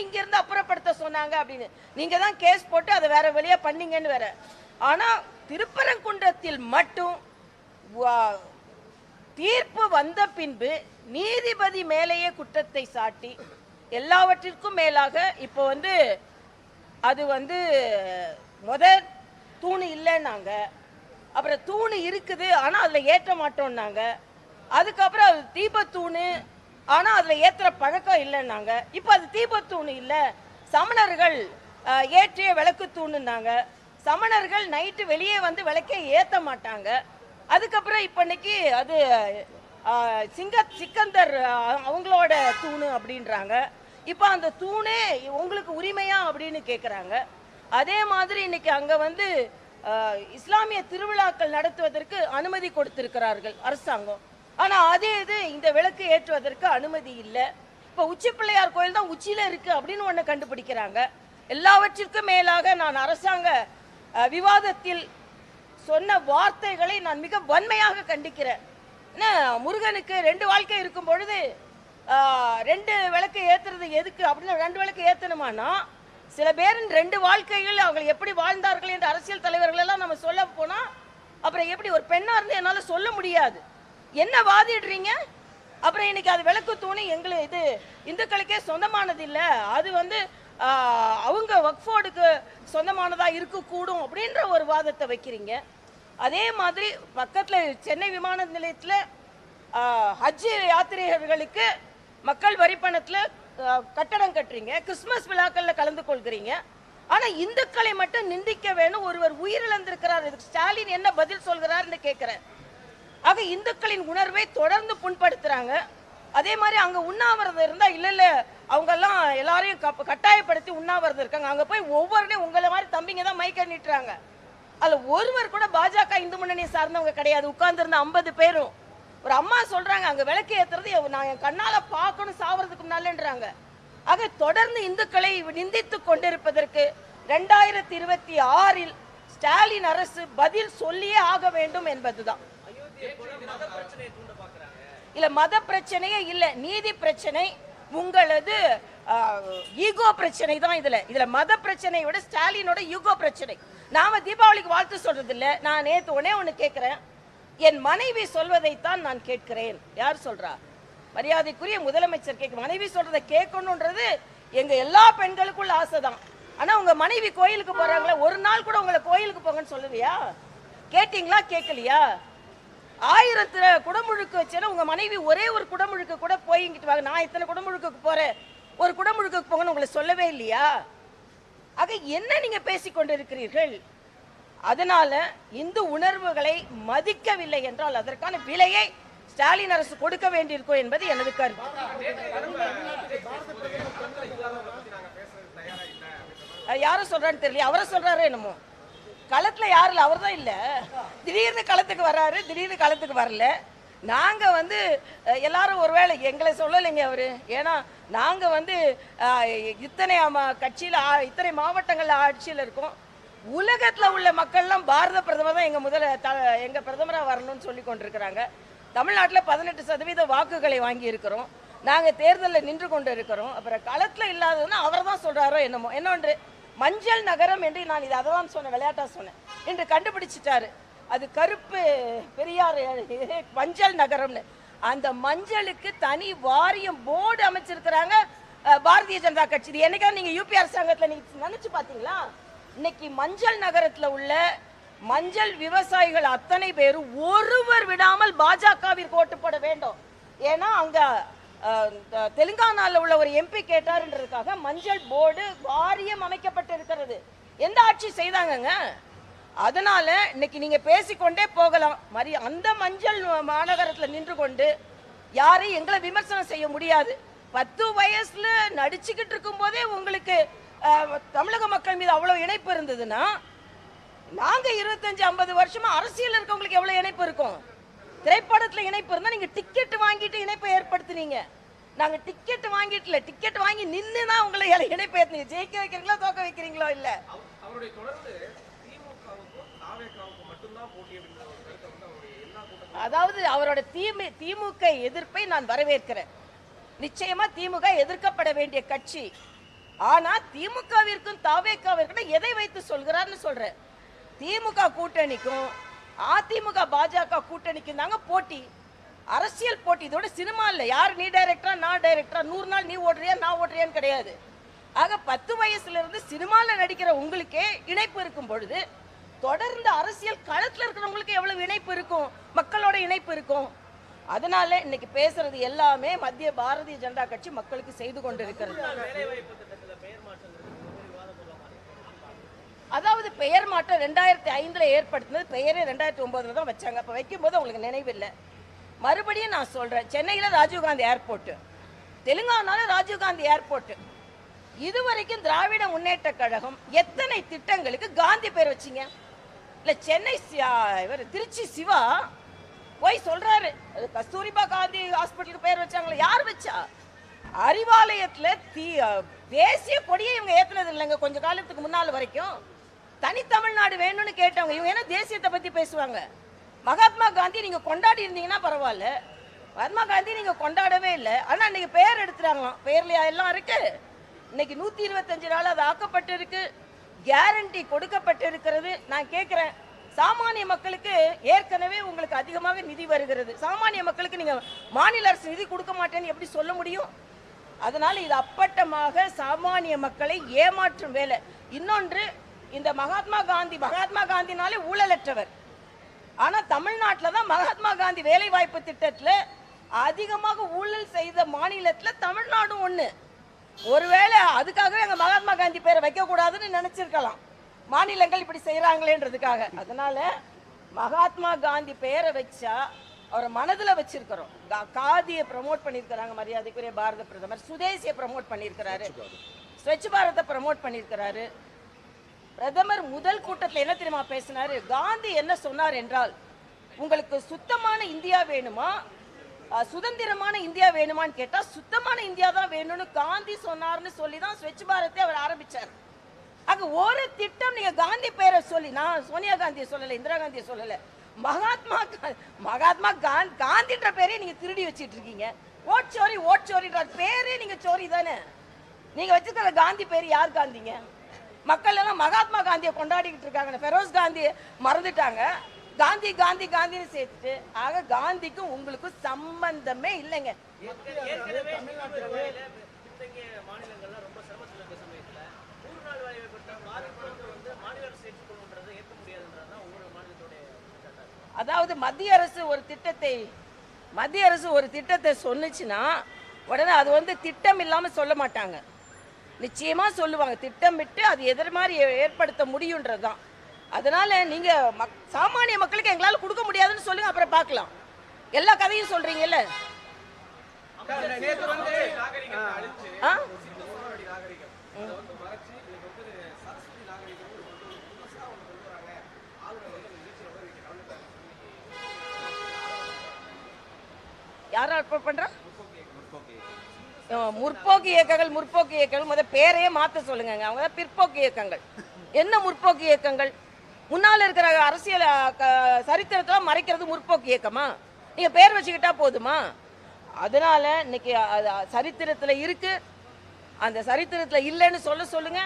இங்க இருந்து அப்புறப்படுத்த சொன்னாங்க அப்படின்னு. நீங்க தான் கேஸ் போட்டு அதை வேற வழியா பண்ணீங்கன்னு வேற. ஆனா திருப்பரங்குன்றத்தில் மட்டும் தீர்ப்பு வந்த பின்பு நீதிபதி மேலேயே குற்றத்தை சாட்டி எல்லாவற்றிற்கும் மேலாக இப்போ அது முதல் தூணு இல்லைன்னாங்க, அப்புறம் தூணு இருக்குது ஆனால் அதில் ஏற்ற மாட்டோம்னாங்க, அதுக்கப்புறம் அது தீபத்தூணு ஆனால் அதில் ஏற்றுற பழக்கம் இல்லைன்னாங்க, இப்போ அது தீபத்தூணு இல்லை சமணர்கள் ஏற்றிய விளக்கு தூணுன்னாங்க, சமணர்கள் நைட்டு வெளியே விளக்கே ஏற்ற மாட்டாங்க, அதுக்கப்புறம் இப்போ இன்னைக்கு அது சிக்கந்தர் அவங்களோட தூணு அப்படின்றாங்க. இப்போ அந்த தூணே உங்களுக்கு உரிமையா அப்படின்னு கேட்குறாங்க. அதே மாதிரி இன்னைக்கு அங்கே இஸ்லாமிய திருவிழாக்கள் நடத்துவதற்கு அனுமதி கொடுத்திருக்கிறார்கள் அரசாங்கம். ஆனால் அதே இது இந்த விளக்கு ஏற்றுவதற்கு அனுமதி இல்லை. இப்போ உச்சி பிள்ளையார் கோயில் தான் உச்சியில் இருக்குது அப்படின்னு ஒன்று கண்டுபிடிக்கிறாங்க. எல்லாவற்றிற்கும் மேலாக நான் அரசாங்க விவாதத்தில் சொன்ன வார்த்தைகளை நான் மிக வன்மையாக கண்டிக்கிறேன். முருகனுக்கு 2 வாழ்க்கை இருக்கும் பொழுது 2 விளக்கு ஏத்துறது எதுக்கு அப்படின்னு 2 விளக்கு ஏத்தணுமானா, சில பேரின் 2 வாழ்க்கைகள் அவங்க எப்படி வாழ்ந்தார்கள் என்று அரசியல் தலைவர்கள் எல்லாம் நம்ம சொல்ல போனா அப்புறம் எப்படி ஒரு பெண்ணா இருந்து என்னால சொல்ல முடியாது. என்ன வாதிடுறீங்க? அப்புறம் இன்னைக்கு அது விளக்கு தூணி எங்களுக்கு இது இந்துக்களுக்கே சொந்தமானது இல்லை, அது அவங்க வக்ஃபோர்டுக்கு சொந்தமானதா இருக்கக்கூடும் அப்படின்ற ஒரு வாதத்தை வைக்கிறீங்க. அதே மாதிரி பக்கத்தில் சென்னை விமான நிலையத்தில் ஹஜ் யாத்திரையர்களுக்கு மக்கள் வரி பணத்தில் கட்டடம் கட்டுறீங்க, கிறிஸ்துமஸ் விழாக்களில் கலந்து கொள்கிறீங்க. ஆனால் இந்துக்களை மட்டும் நிந்திக்க வேணும், ஒருவர் உயிரிழந்திருக்கிறார், இதுக்கு ஸ்டாலின் என்ன பதில் சொல்கிறார்னு கேட்குறேன். ஆக இந்துக்களின் உணர்வை தொடர்ந்து புண்படுத்துறாங்க. அதே மாதிரி அங்கே உண்ணாவிரதம் இருந்தால் இல்லை அவங்கெல்லாம் எல்லாரையும் கட்டாயப்படுத்தி உண்ணாவிரதம் இருக்காங்க. அங்கே போய் ஒவ்வொருடையும் உங்களை மாதிரி தம்பிங்க தான் மைக்க நீட்டுறாங்க. அதில் ஒருவர் கூட பாஜக இந்து முன்னணியை சார்ந்தவங்க கிடையாது. உட்கார்ந்துருந்த 50 பேரும் ஒரு அம்மா சொல்றாங்க அங்கே விளக்கு ஏற்றுறது நான் என் கண்ணால் பார்க்கணும் சாவறதுக்கு முன்னாலன்றாங்க. ஆக தொடர்ந்து இந்துக்களை நிந்தித்து கொண்டிருப்பதற்கு 2026இல் ஸ்டாலின் அரசு பதில் சொல்லியே ஆக வேண்டும் என்பதுதான். இல்ல மத பிரச்சனையே இல்ல, நீதி பிரச்சனை, உங்களது ஈகோ பிரச்சனை தான். இதுல மத பிரச்சனையை விட ஸ்டாலினோட ஈகோ பிரச்சனை. நாம தீபாவளிக்கு வாழ்த்து சொல்றது இல்ல. நான் நேத்து ஒண்ணு கேட்கிறேன், என் மனைவி சொல்வதைத்தான் நான் கேட்கிறேன். யார் சொல்றா? மரியாதைக்குரிய முதலமைச்சர் கேட்க மனைவி சொல்றதை கேட்கணும்ன்றது எங்க எல்லா பெண்களுக்குள்ள ஆசைதான். ஆனா உங்க மனைவி கோயிலுக்கு போறாங்களா, ஒரு நாள் கூட உங்களை கோயிலுக்கு போங்கன்னு சொல்லுவியா? கேட்டீங்களா? கேட்கலையா? 1000 குடமுழுக்கு வச்சேன்னா உங்க மனைவி ஒரே ஒரு குடமுழுக்கு கூட போய்கிட்டு வாங்க, நான் இத்தனை குடமுழுக்கு போறேன், ஒரு குடமுழுக்கு போங்கன்னு உங்களை சொல்லவே இல்லையா? ஆக என்ன நீங்க பேசிக்கொண்டிருக்கிறீர்கள்? அதனால இந்து உணர்வுகளை மதிக்கவில்லை என்றால் அதற்கான விலையை ஸ்டாலின் அரசு கொடுக்க வேண்டியிருக்கும் என்பது எனது கருத்து. யாரும் சொல்றான்னு தெரியல, அவரை சொல்றாரு என்னமோ. களத்துல யாரு இல்ல, அவர் தான் இல்ல. திடீர்னு களத்துக்கு வர்றாரு, திடீர்னு களத்துக்கு வரல. நாங்க எல்லாரும் ஒருவேளை எங்களை சொல்லலைங்க அவரு. ஏன்னா நாங்க இத்தனை கட்சியில இத்தனை மாவட்டங்கள்ல ஆட்சியில் இருக்கோம். உலகத்துல உள்ள மக்கள்லாம் பாரத பிரதமர் தான் எங்க பிரதமரா வரணும்னு சொல்லி கொண்டிருக்கிறாங்க. தமிழ்நாட்டில் 18% வாக்குகளை வாங்கி இருக்கிறோம். நாங்க தேர்தலில் நின்று கொண்டு இருக்கிறோம். அப்புறம் களத்துல இல்லாததுன்னா அவர் தான் சொல்றாரோ என்னமோ. இன்னொன்று மஞ்சள் நகரம் என்று நான் இதை அதெல்லாம் சொன்னேன், விளையாட்டா சொன்னேன், என்று கண்டுபிடிச்சிட்டாரு. அது கருப்பு பெரியார் மஞ்சள் நகரம்னு. அந்த மஞ்சளுக்கு தனி வாரியம் போர்டு அமைச்சிருக்கிறாங்க பாரதிய ஜனதா கட்சி. இது என்னைக்காவது நீங்க யூபி அரசாங்கத்தில் நீங்க நினைச்சு பாத்தீங்களா? இன்னைக்கு மஞ்சள் நகரத்துல உள்ள மஞ்சள் விவசாயிகள் அத்தனை பேரும் ஒருவர் விடாமல் பாஜகவிற்கு ஓட்டு போட வேண்டும். ஏன்னா அங்க தெலுங்கானால உள்ள ஒரு எம்பி கேட்டாருன்றதுக்காக மஞ்சள் போர்டு வாரியம் அமைக்கப்பட்டிருக்கிறது. எந்த ஆட்சி செய்தாங்கங்க? அதனால இன்னைக்கு நீங்க பேசிக்கொண்டே போகலாம். அந்த மஞ்சள் மாநகரத்துல நின்று கொண்டு யாரையும் எங்களை விமர்சனம் செய்ய முடியாது. 10 வயசுல நடிச்சுக்கிட்டு இருக்கும் போதே உங்களுக்கு தமிழக மக்கள் மீது அவ்வளவு இணைப்பு இருந்ததுன்னா, நாங்க 25-50 வருஷமா அரசியல் இருக்கவங்களுக்கு எவ்வளவு இணைப்பு இருக்கும்? திரைப்படத்துல இணைப்பு இருந்தா நீங்க டிக்கெட் வாங்கிட்டு இணைப்பை ஏற்படுத்தினீங்க. நாங்க டிக்கெட் வாங்கிட்டு டிக்கெட் வாங்கி நின்னுதான் உங்களை இணைப்பு ஏற்றுனீங்க. ஜெயிக்க வைக்கிறீங்களோ தோக்க வைக்கிறீங்களோ இல்ல. அதாவது அவரோட திமுக எதிர்ப்பை நான் வரவேற்கிறேன். நிச்சயமா திமுக எதிர்க்கப்பட வேண்டிய கட்சி. ஆனா திமுகவிற்கும் தாவேக்காவிற்கும் எதை வைத்து சொல்கிறார்னு சொல்றேன். திமுக கூட்டணிக்கும் அதிமுக பாஜக கூட்டணிக்கும் தாங்க போட்டி, அரசியல் போட்டி. இதோட சினிமா இல்ல, யார் நீ டைரக்டரா நான் டைரக்டரா, 100 நாள் நீ ஓடுறியா நான் ஓடுறியான்னு கிடையாது. ஆக 10 வயசுல இருந்து சினிமாவில் நடிக்கிற உங்களுக்கே இணைப்பு இருக்கும் பொழுது தொடர்ந்து அரசியல் களத்தில் இருக்கிறவங்களுக்கு எவ்வளவு இணைப்பு இருக்கும், மக்களோட இணைப்பு இருக்கும். அதனால இன்னைக்கு பேசுறது எல்லாமே மத்திய பாரதிய ஜனதா கட்சி மக்களுக்கு செய்து கொண்டிருக்கிறது. அதாவது பெயர் மாற்றம் 2005 ஏற்படுத்தினது, பெயரே 2009 தான் வச்சாங்க. அப்ப வைக்கும் போது உங்களுக்கு நினைவில்லை. மறுபடியும் நான் சொல்றேன், சென்னையில ராஜீவ்காந்தி ஏர்போர்ட், தெலுங்கானால ராஜீவ்காந்தி ஏர்போர்ட். இதுவரைக்கும் திராவிட முன்னேற்ற கழகம் எத்தனை திட்டங்களுக்கு காந்தி பேர் வச்சிங்க? இல்ல சென்னை இவர் திருச்சி சிவா போய் சொல்றாரு கஸ்தூரிபா காந்தி ஹாஸ்பிட்டலுக்கு பேர் வச்சாங்களா? யார் வச்சா? அறிவாலயத்துல தேசிய கொடியை இவங்க ஏத்துனது இல்லைங்க. கொஞ்ச காலத்துக்கு முன்னால வரைக்கும் தனித்தமிழ்நாடு வேணும்னு கேட்டவங்க இவங்க என்ன தேசியத்தை பத்தி பேசுவாங்க? மகாத்மா காந்தி நீங்க கொண்டாடி இருந்தீங்கன்னா பரவாயில்ல, மகாத்மா காந்தி நீங்க கொண்டாடவே இல்லை. ஆனா இன்னைக்கு பெயர் எடுத்துறாங்களாம். பெயர்ல எல்லாம் இருக்கு. இன்னைக்கு 125 நாள் அது ஆக்கப்பட்டு இருக்கு, கேரண்டி கொடுக்கப்பட்டு இருக்கிறது. நான் கேட்கிறேன், சாமானிய மக்களுக்கு ஏற்கனவே உங்களுக்கு அதிகமாக நிதி வருகிறது, சாமானிய மக்களுக்கு நீங்க மாநில அரசு நிதி கொடுக்க மாட்டேன்னு எப்படி சொல்ல முடியும்? அதனால இது அப்பட்டமாக சாமானிய மக்களை ஏமாற்றும் வேலை. இன்னொன்று, இந்த மகாத்மா காந்தினாலே ஊழலற்றவர். ஆனா தமிழ்நாட்டில் தான் மகாத்மா காந்தி வேலை வாய்ப்பு திட்டத்தில் அதிகமாக ஊழல் செய்த மாநிலத்தில் தமிழ்நாடும் ஒண்ணு. ஒருவேளை அதுக்காகவே எங்க மகாத்மா காந்தி பேரை வைக்க கூடாதுன்னு நினைச்சிருக்கலாம், மாநிலங்கள் இப்படி செய்யறாங்களேன்றதுக்காக. அதனால மகாத்மா காந்தி பெயரை வச்சா அவரை மனதில் வச்சிருக்கிறோம். காதியை ப்ரமோட் பண்ணியிருக்கிறாங்க மரியாதைக்குரிய பாரத பிரதமர், சுதேசியை ப்ரமோட் பண்ணியிருக்கிறாரு, ஸ்வச் பாரத்தை ப்ரமோட் பண்ணியிருக்கிறாரு. பிரதமர் முதல் கூட்டத்தில் என்ன தெரியுமா பேசினாரு? காந்தி என்ன சொன்னார் என்றால், உங்களுக்கு சுத்தமான இந்தியா வேணுமா சுதந்திரமான இந்தியா வேணுமான்னு கேட்டா சுத்தமான இந்தியா தான் வேணும்னு காந்தி சொன்னார்னு சொல்லி தான் ஸ்வச் பாரத்தை அவர் ஆரம்பிச்சார். அங்க ஒரு திட்டம் நீங்க காந்தி பேரை சொல்லி, நான் சோனியா காந்தியை சொல்லல, இந்திரா காந்தியை சொல்லல, மகாத்மா காந்தின்ற பேரே நீங்க திருடி வச்சிட்டு இருக்கீங்க. ஓட் சோரின்ற பேரே நீங்க சோரி தானே. நீங்க வச்சிருக்கிற காந்தி பேரு யார் காந்திங்க? மக்கள் எல்லாம் மகாத்மா காந்தியை கொண்டாடிக்கிட்டு இருக்காங்க, ஃபெரோஸ் காந்தியை மறந்துட்டாங்க, காந்தி காந்தி காந்தின்னு சேர்த்துட்டு. ஆக காந்திக்கும் உங்களுக்கும் சம்பந்தமே இல்லைங்க. அதாவது மத்திய அரசு ஒரு திட்டத்தை சொன்னுச்சுன்னா உடனே அது வந்து திட்டம் இல்லாம சொல்ல மாட்டாங்க, நிச்சயமா சொல்லுவாங்க. திட்டமிட்டு அது எதிர் மாதிரி ஏற்படுத்த முடியும்ன்றதுதான். அதனால நீங்க சாமானிய மக்களுக்கு எங்களால கொடுக்க முடியாதுன்னு சொல்லுங்க, அப்புறம் பார்க்கலாம். எல்லா கதையும் சொல்றீங்கல்ல. யாரும் அர்ப்பணம் பண்றா? முற்போக்கு இயக்கங்கள் முத பேரையே மாத்த சொல்லுங்க. அவங்க பிற்போக்கு இயக்கங்கள். என்ன முற்போக்கு இயக்கங்கள்? முன்னால இருக்கிற அரசியல் சரித்திரத்தை மறைக்கிறது முற்போக்கு இயக்கமா? நீங்க பேர் வச்சுக்கிட்டா போதுமா? அதனால இன்னைக்கு சரித்திரத்துல இருக்கு, அந்த சரித்திரத்துல இல்லைன்னு சொல்லுங்க.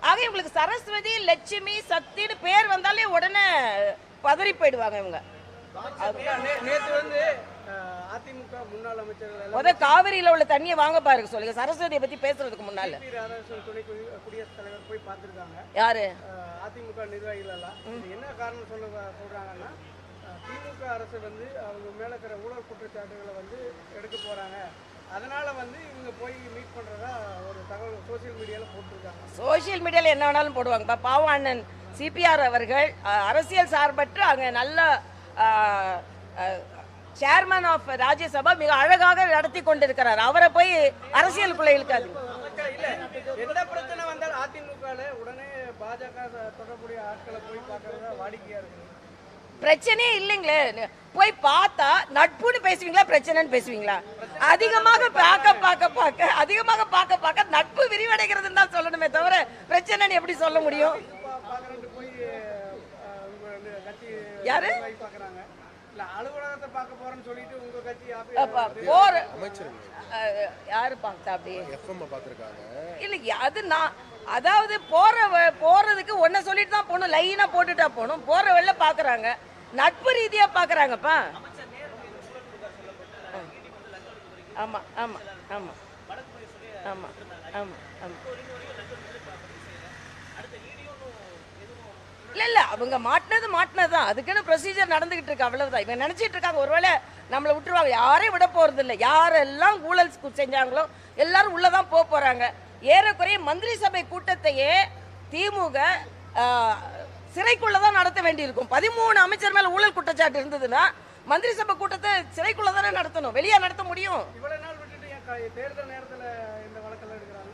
ஆக உங்களுக்கு சரஸ்வதி, லட்சுமி, சக்தின்னு பேர் வந்தாலே உடனே பதறி போயிடுவாங்க இவங்க. நேற்று வந்து அதிமுக முன்னாள் அமைச்சர்கள் காவிரியில உள்ள தண்ணியை வாங்க பாருங்க சொல்லுங்க. சரஸ்வதியை பத்தி பேசுறதுக்கு முன்னால துணை குடியரசுத் தலைவர் போய் பார்த்திருக்காங்க. யாரு? அதிமுக நிர்வாகிகள் எல்லாம். என்ன காரணம் சொல்றாங்கன்னா, திமுக அரசு வந்து அவங்க மேல இருக்கிற ஊழல் குற்றச்சாட்டுகளை வந்து எடுக்க போறாங்க, அதனால வந்து இவங்க போய் மீட் பண்றதா ஒரு தகவல் சோசியல் மீடியால போட்டிருக்காங்க. சோசியல் மீடியால என்ன வேணாலும் போடுவாங்க. பாவம் அண்ணன் சிபிஆர் அவர்கள் அரசியல் சார்பற்று அங்க நல்ல சேர்மன் ஆஃப் ராஜ்யசபா மிக அழகாக நடத்தி கொண்டிருக்கிறார். அவரை போய் அரசியலுக்குள்ள இழுக்காது. எந்த பிரச்சனை வந்தால் அதிமுக உடனே பாஜக தொடர்புடைய ஆட்களை போய் பார்க்கறதா வாடிக்கையா இருக்கு. பிரச்சனையே இல்லைங்களே, போய் பார்த்தா நட்புன்னு பேசுவீங்களா பிரச்சனைன்னு பேசுவீங்களா? அதிகமாக பார்க்க நட்பு விரிவடைகிறதுன்னு தான் சொல்லணுமே தவிர பிரச்சனைன்னு எப்படி சொல்ல முடியும்? யாரு அலுவலகத்தை பார்க்க போறேன்னு சொல்லிட்டு உங்க கட்சி போற யாரு பார்த்தா அப்படி இல்ல அது நான் அதாவது போறதுக்கு ஒன்ன சொல்லிட்டு தான் போகணும், லைனா போட்டுட்டா போகணும். போற வெளில பாக்குறாங்க, நட்பு ரீதியா பாக்குறாங்கப்பா. ஆமா ஆமா ஆமா ஆமா ஆமா ஆமா இல்ல அவங்க மாட்டினதுதான், அதுக்குன்னு ப்ரொசீஜர் நடந்துகிட்டு இருக்கு, அவ்வளவுதான். இவங்க நினைச்சிட்டு இருக்காங்க ஒருவேளை நம்மளை விட்டுருவாங்க. யாரையும் விட போறது இல்லை. யாரெல்லாம் ஊழல் செஞ்சாங்களோ எல்லாரும் உள்ளதான் போறாங்க. ஏறக்குறைய மந்திரி சபை கூட்டத்தையே திமுக சிறைக்குள்ளதான் நடத்த வேண்டியிருக்கும். 13 அமைச்சர் மேல ஊழல் குற்றச்சாட்டு இருந்ததுன்னா மந்திரி சபை கூட்டத்தை சிறைக்குள்ளதானே நடத்தணும், வெளியா நடத்த முடியும்? தேர்தல் நேரத்துல இந்த வழக்கெல்லாம் எடுக்கிறாங்க.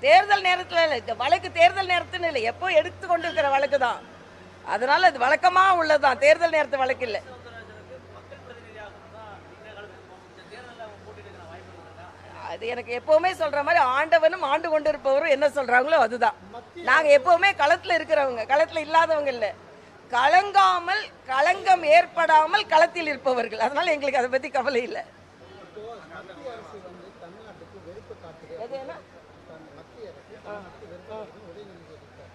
தேர்தல் நேரத்துல இல்ல, இந்த வழக்கு தேர்தல் நேரத்துன்னு இல்லை, எப்போ எடுத்து கொண்டு இருக்கிற வழக்கு தான். அதனால அது வழக்கமா உள்ளதுதான், தேர்தல் நேரத்து வழக்கு இல்லை. அது எனக்கு எப்பவுமே சொல்ற மாதிரி ஆண்டவனும் ஆண்டு கொண்டு இருப்பவரும் என்ன சொல்றாங்களோ அதுதான். நாங்க எப்பவுமே களத்துல இருக்கிறவங்க, களத்துல இல்லாதவங்க இல்ல. கலங்காமல் களங்கம் ஏற்படாமல் களத்தில் இருப்பவர்கள். அதனால எங்களுக்கு அதை பத்தி கவலை இல்லை.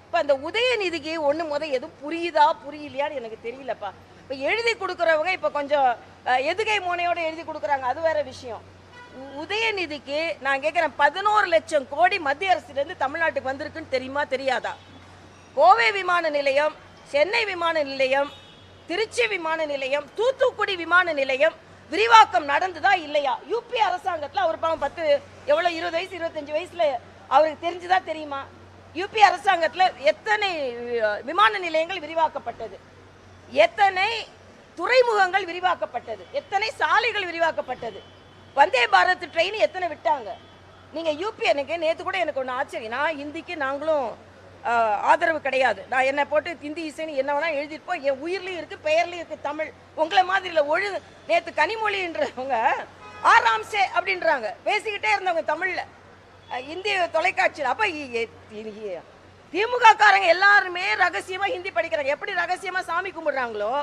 இப்ப அந்த உதயநிதிக்கு ஒண்ணு எதுவும் புரியுதா புரியலையான்னு எனக்கு தெரியலப்பா. இப்ப எழுதி கொடுக்கறவங்க இப்ப கொஞ்சம் எதுகை மோனையோட எழுதி கொடுக்கறாங்க, அது வேற விஷயம். உதயநிதிக்கு நான் கேட்கிறேன், 11 லட்சம் கோடி மத்திய அரசுல இருந்து தமிழ்நாட்டுக்கு வந்திருக்குன்னு தெரியுமா தெரியாதா? கோவை விமான நிலையம், சென்னை விமான நிலையம், திருச்சி விமான நிலையம், தூத்துக்குடி விமான நிலையம் விரிவாக்கம் நடந்துதா இல்லையா? யூபி அரசாங்கத்தில் அவர் பாவம் 20 வயசு 25 வயசுல அவருக்கு தெரிஞ்சுதா தெரியுமா? யூபி அரசாங்கத்தில் எத்தனை விமான நிலையங்கள் விரிவாக்கப்பட்டது, எத்தனை துறைமுகங்கள் விரிவாக்கப்பட்டது, எத்தனை சாலைகள் விரிவாக்கப்பட்டது, வந்தே பாரத் ட்ரெயின் எத்தனை விட்டாங்க? நீங்க யூபி, எனக்கு நேற்று கூட எனக்கு ஒன்று ஆச்சரியம். நான் ஹிந்திக்கு நாங்களும் ஆதரவு கிடையாது. நான் என்ன போட்டு ஹிந்தி இசைன்னு என்ன வேணா எழுதிருப்போம். என் உயிர்லையும் இருக்கு, பெயர்லையும் இருக்கு தமிழ். உங்களை மாதிரி இல்லை. நேற்று கனிமொழின்றவங்க ஆராம்சே அப்படின்றாங்க, பேசிக்கிட்டே இருந்தவங்க தமிழ்ல இந்திய தொலைக்காட்சியில். அப்ப திமுக காரங்க எல்லாருமே ரகசியமா ஹிந்தி படிக்கிறாங்க. எப்படி ரகசியமா சாமி கும்பிடுறாங்களோ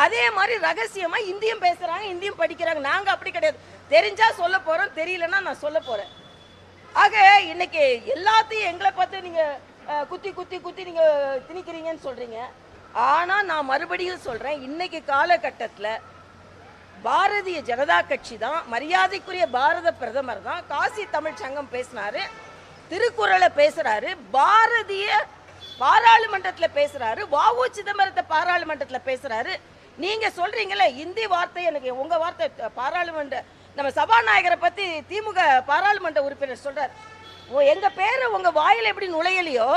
அதே மாதிரி ரகசியமா ஹிந்தியும் பேசுறாங்க, ஹிந்தியும் படிக்கிறாங்க. நாங்க அப்படி கிடையாது. தெரிஞ்சா சொல்ல போறோம், தெரியலன்னா நான் சொல்ல போறேன். ஆக இன்னைக்கு எல்லாத்தையும் எங்களை பார்த்து நீங்க குத்தி குத்தி குத்தி நீங்க திணிக்கிறீங்கன்னு சொல்றீங்க. ஆனா நான் மறுபடியும் சொல்றேன், இன்னைக்கு காலகட்டத்தில் பாரதிய ஜனதா கட்சி தான், மரியாதைக்குரிய பாரத பிரதமர் தான் காசி தமிழ் சங்கம் பேசினாரு, திருக்குறளை பேசுறாரு, பாரதிய பாராளுமன்றத்தில் பேசுறாரு, வ.உ. சிதம்பரத்தை பாராளுமன்றத்தில் பேசுறாரு. நீங்க சொல்றீங்களே இந்தி வார்த்தை, எனக்கு உங்க வார்த்தை பாராளுமன்ற நம்ம சபாநாயகரை பத்தி திமுக பாராளுமன்ற உறுப்பினர் சொல்றாரு, எங்க பேரு உங்க வாயில எப்படி நுழையலையோ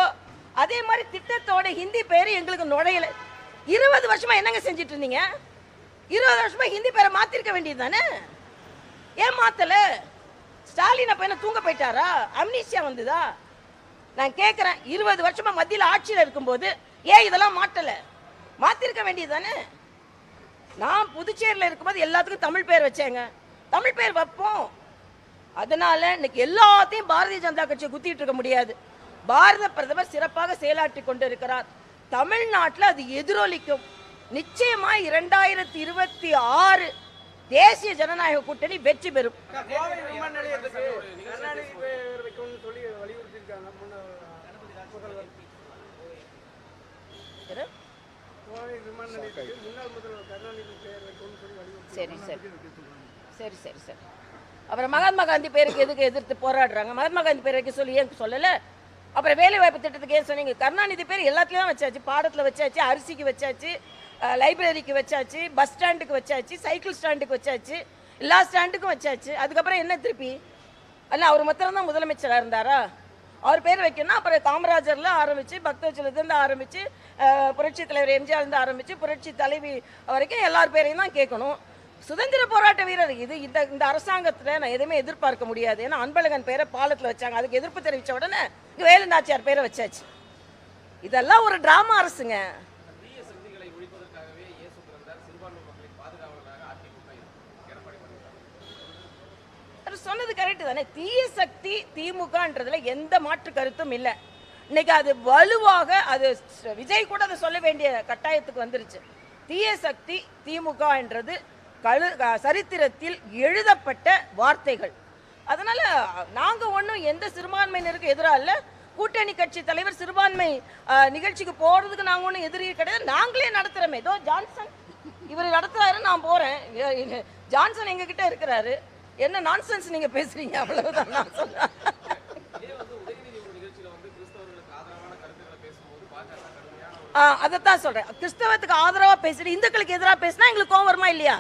அதே மாதிரி திட்டத்தோட ஹிந்தி பேரு எங்களுக்கு நுழையல. 20 வருஷமா என்னங்க செஞ்சிட்டு இருந்தீங்க? 20 வருஷமா ஹிந்தி பேரை மாத்திருக்க வேண்டியது தானே, ஏன் மாத்தல? ஸ்டாலின் அப்ப என்ன தூங்க போயிட்டாரா? அம்னீசியா வந்ததா? நான் கேட்கிறேன், 20 வருஷமா மத்தியில் ஆட்சியில் இருக்கும்போது ஏன் இதெல்லாம் மாற்றல? மாத்திருக்க வேண்டியது தானே. நான் புதுச்சேரியில் இருக்கும்போது எல்லாத்துக்கும் தமிழ் பேர் வச்சேங்க, தமிழ் பேர் வைப்போம். அதனால இன்னைக்கு எல்லாத்தையும் பாரதிய ஜனதா கட்சியை குத்திட்டு இருக்க முடியாது. பாரத பிரதமர் சிறப்பாக செயலாற்றி கொண்டிருக்கிறார். தமிழ்நாட்டில் அது எதிரொலிக்கும். நிச்சயமா 2026 தேசிய ஜனநாயக கூட்டணி வெற்றி பெறும். சரி சரி சரி சரி சரி அப்புறம் மகாத்மா காந்தி பேருக்கு எதுக்கு எதிர்த்து போராடுறாங்க? மகாத்மா காந்தி பேர் வைக்க சொல்லி ஏன் சொல்லல? அப்புறம் வேலை வாய்ப்பு திட்டத்துக்கு ஏன் சொன்னீங்க? கருணாநிதி பேர் எல்லாத்துலயும் தான் வச்சாச்சு, பாடத்தில் வச்சாச்சு, அரிசிக்கு வச்சாச்சு, லைப்ரரிக்கு வச்சாச்சு, பஸ் ஸ்டாண்டுக்கு வச்சாச்சு, சைக்கிள் ஸ்டாண்டுக்கு வச்சாச்சு, எல்லா ஸ்டாண்டுக்கும் வச்சாச்சு. அதுக்கப்புறம் என்ன திருப்பி? அல்ல அவர் மாத்திரம் தான் முதலமைச்சராக இருந்தாரா? அவர் பேர் வைக்கணும்னா அப்புறம் காமராஜர்ல ஆரம்பிச்சு, பக்தவச்சலத்துலேருந்து ஆரம்பிச்சு, புரட்சி தலைவர் எம்ஜிஆர்லேருந்து ஆரம்பிச்சு, புரட்சி தலைவி வரைக்கும் எல்லார் பேரையும் தான் கேட்கணும். சுதந்திர போராட்ட வீரர் இது. இந்த அரசாங்கத்தில் நான் எதுவுமே எதிர்பார்க்க முடியாது. ஏன்னா அன்பழகன் பேரை பாலத்தில் வச்சாங்க, அதுக்கு எதிர்ப்பு தெரிவித்த உடனே இங்கே வேலுநாச்சியார் பேரை வச்சாச்சு. இதெல்லாம் ஒரு டிராமா அரசுங்க. சொன்னது கரெக்ட் தானே. தீய சக்தி திமுகன்றதுல எந்த மாற்று கருத்தும் இல்லை. இன்னைக்கு அது வலுவாக, அது விஜய் கூட அதை சொல்ல வேண்டிய கட்டாயத்துக்கு வந்துருச்சு. தீய சக்தி திமுக என்றது சரித்திரத்தில் எழுதப்பட்ட வார்த்தைகள். அதனால நாங்க ஒன்றும் எந்த சிறுபான்மையினருக்கு எதிராக இல்லை. கூட்டணி கட்சி தலைவர் சிறுபான்மை நிகழ்ச்சிக்கு போறதுக்கு நாங்க ஒன்றும் எதிரி கிடையாது. நாங்களே நடத்துறோமே. ஏதோ ஜான்சன் இவர் நடத்துறாரு, நான் போறேன். ஜான்சன் எங்க கிட்ட இருக்கிறாரு. என்ன நான்சென்ஸ் நீங்க பேசுறீங்க, அவ்வளவுதான் நான் சொல்றேன். அதைத்தான் சொல்றேன். கிறிஸ்தவத்துக்கு ஆதரவா பேசுறேன், இந்துக்களுக்கு எதிராக பேசினா எங்களுக்கு கோவம் வருமா இல்லையா?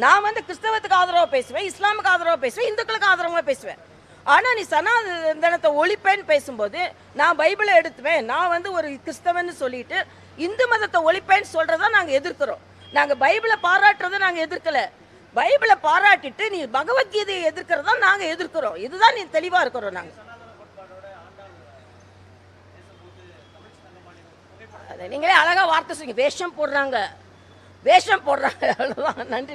நான் வந்து கிறிஸ்தவத்துக்கு ஆதரவா பேசுவேன், இஸ்லாமுக்கு ஆதரவா பேசுவேன், இந்துக்களுக்கு ஆதரவா பேசுவேன். ஆனா நீ சனாதனத்தை ஒழிப்பேன்னு பேசும்போது நான் பைபிளை எடுத்துவேன், நான் வந்து ஒரு கிறிஸ்தவன்னு சொல்லிட்டு இந்து மதத்தை ஒழிப்பேன்னு சொல்றதா நாங்க எதிர்க்கிறோம். நாங்க பைபிளை பாராட்டுறதை நாங்க எதிர்க்கல. பைபிளை பாராட்டிட்டு நீ பகவத்கீதையை எதிர்க்கிறதா நாங்க எதிர்க்கிறோம். இதுதான் நீ தெளிவா இருக்கிறோம். நாங்க நீங்களே அழகா வார்த்தை சொல்லுங்க. வேஷம் போடுறாங்க, வேஷம் போடுறாங்க, அவ்வளவுதான். நன்றி.